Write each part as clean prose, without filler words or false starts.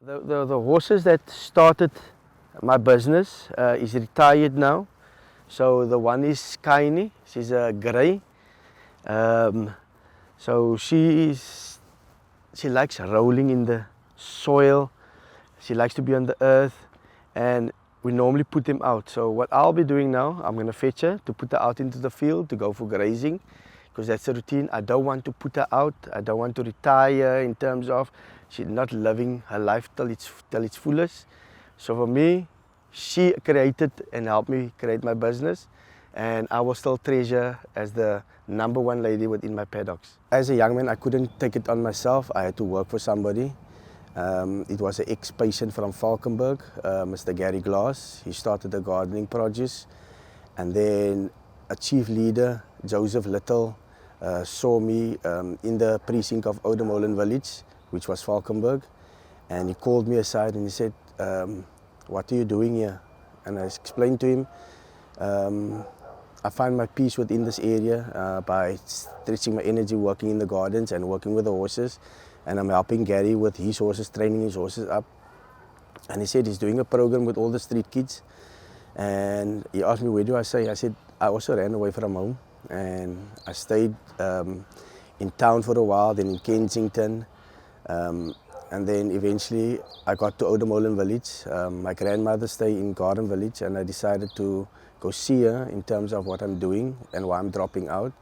The horses that started my business is retired now. So the one is Skyy, she's a grey. So she likes rolling in the soil. She likes to be on the earth, and we normally put them out. So what I'll be doing now, I'm going to fetch her to put her out into the field to go for grazing, because that's the routine. I don't want to put her out. I don't want to retire in terms of she's not living her life till its fullest. So for me, she created and helped me create my business, and I will still treasure as the #1 lady within my paddocks. As a young man, I couldn't take it on myself. I had to work for somebody. It was an ex-patient from Valkenburg, Mr. Gary Glass. He started the gardening produce, and then a chief leader, Joseph Little, saw me in the precinct of Oude Molen village, which was Valkenburg, and he called me aside and he said, what are you doing here? And I explained to him, I find my peace within this area by stretching my energy working in the gardens and working with the horses, and I'm helping Gary with his horses, training his horses up. And he said he's doing a program with all the street kids, and he asked me, where do I stay? I said, I also ran away from home, and I stayed in town for a while, then in Kensington, and then eventually I got to Oude Molen village. My grandmother stayed in Garden village, and I decided to go see her in terms of what I'm doing and why I'm dropping out.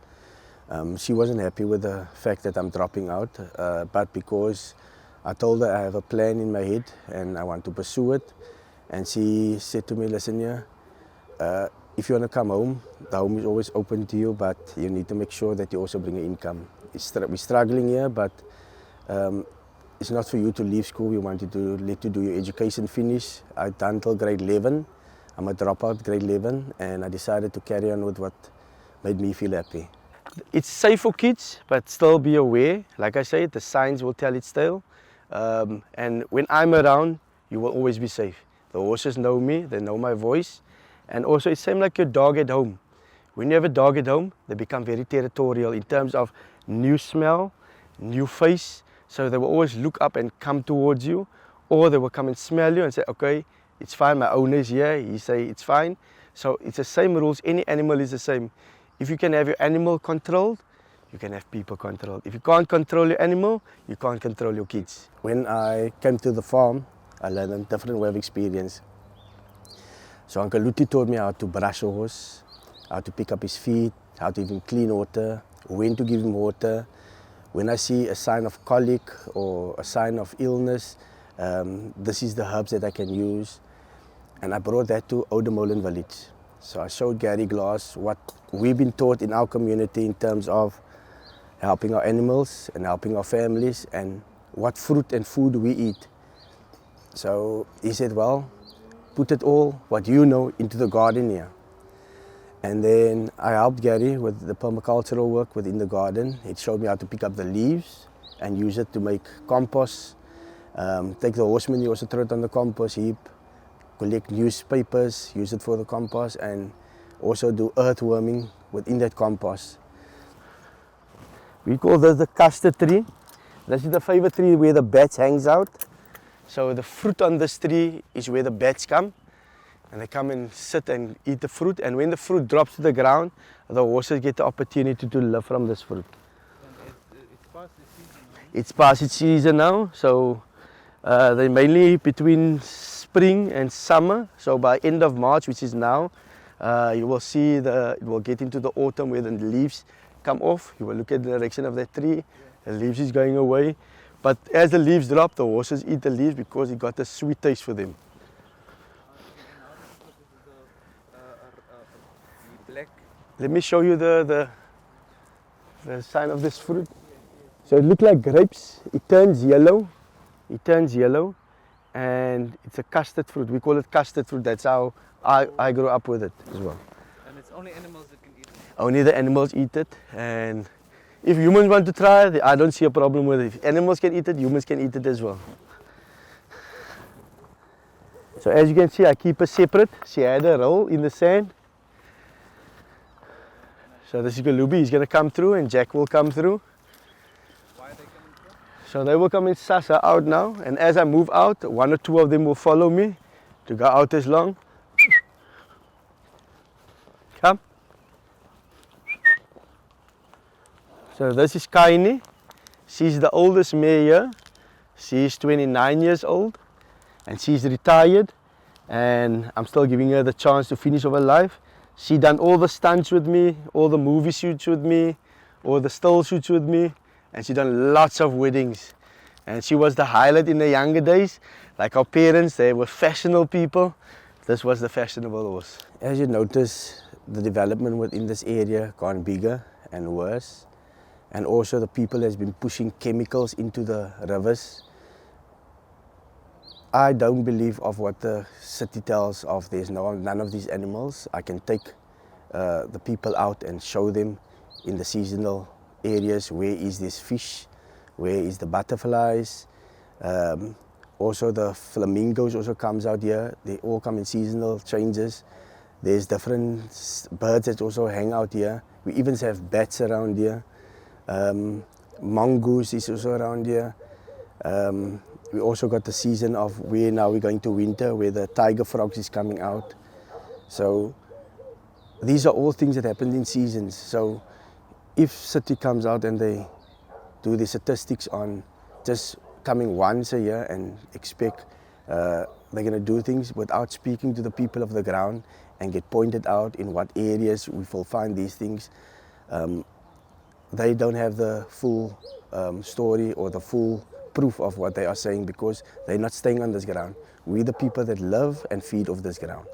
She wasn't happy with the fact that I'm dropping out, but because I told her I have a plan in my head and I want to pursue it, and she said to me, listen here, if you want to come home, the home is always open to you, but you need to make sure that you also bring an income. We're struggling here, but it's not for you to leave school. We want you to let you do your education finish. I've done till grade 11. I'm a dropout grade 11, and I decided to carry on with what made me feel happy. It's safe for kids, but still be aware. Like I said, the signs will tell its tale. And when I'm around, you will always be safe. The horses know me, they know my voice. And also it's same like your dog at home. When you have a dog at home, they become very territorial in terms of new smell, new face. So they will always look up and come towards you, or they will come and smell you and say, okay, it's fine, my owner is here, he say it's fine. So it's the same rules, any animal is the same. If you can have your animal controlled, you can have people controlled. If you can't control your animal, you can't control your kids. When I came to the farm, I learned a different way of experience. So Uncle Cloete taught me how to brush a horse, how to pick up his feet, how to even clean water, when to give him water. When I see a sign of colic or a sign of illness, this is the herbs that I can use. And I brought that to Oude Molen village. So I showed Gary Glass what we've been taught in our community in terms of helping our animals and helping our families, and what fruit and food we eat. So he said, well, put it all, what you know, into the garden here. And then I helped Gary with the permacultural work within the garden. It showed me how to pick up the leaves and use it to make compost. Take the horse manure, also throw it on the compost heap. Collect newspapers, use it for the compost, and also do earthworming within that compost. We call this the custard tree. This is the favorite tree where the bats hangs out. So the fruit on this tree is where the bats come. And they come and sit and eat the fruit, and when the fruit drops to the ground, the horses get the opportunity to live from this fruit. It's past the season now. It's past its season now, so they're mainly between spring and summer. So by end of March, which is now, you will see it will get into the autumn where the leaves come off. You will look at the direction of that tree, the leaves is going away. But as the leaves drop, the horses eat the leaves because it got a sweet taste for them. Black. Let me show you the sign of this fruit. So it looks like grapes. It turns yellow. It turns yellow, and it's a custard fruit. We call it custard fruit. That's how I grew up with it as well. And it's only animals that can eat it. Only the animals eat it, and if humans want to try it, I don't see a problem with it. If animals can eat it, humans can eat it as well. So as you can see, I keep her separate. She had a roll in the sand. So this is Galubi, he's going to come through, and Jack will come through. Why are they coming from? So they will come in Sasa out now, and as I move out, 1 or 2 of them will follow me to go out as long. Come. So this is Skyy. She's the oldest mare here. She's 29 years old and she's retired, and I'm still giving her the chance to finish off her life. She done all the stunts with me, all the movie shoots with me, all the still shoots with me, and she done lots of weddings. And she was the highlight in the younger days. Like our parents, they were fashionable people. This was the fashionable horse. As you notice, the development within this area gone bigger and worse. And also the people has been pushing chemicals into the rivers. I don't believe of what the city tells of there's none of these animals. I can take the people out and show them in the seasonal areas where is this fish, where is the butterflies. Also the flamingos also comes out here. They all come in seasonal changes. There's different birds that also hang out here. We even have bats around here. Mongoose is also around here. We also got the season of where now we're going to winter, where the tiger frogs is coming out. So these are all things that happen in seasons. So if city comes out and they do the statistics on just coming once a year and expect they're going to do things without speaking to the people of the ground and get pointed out in what areas we will find these things, they don't have the full story or the full proof of what they are saying, because they're not staying on this ground. We're the people that live and feed off this ground.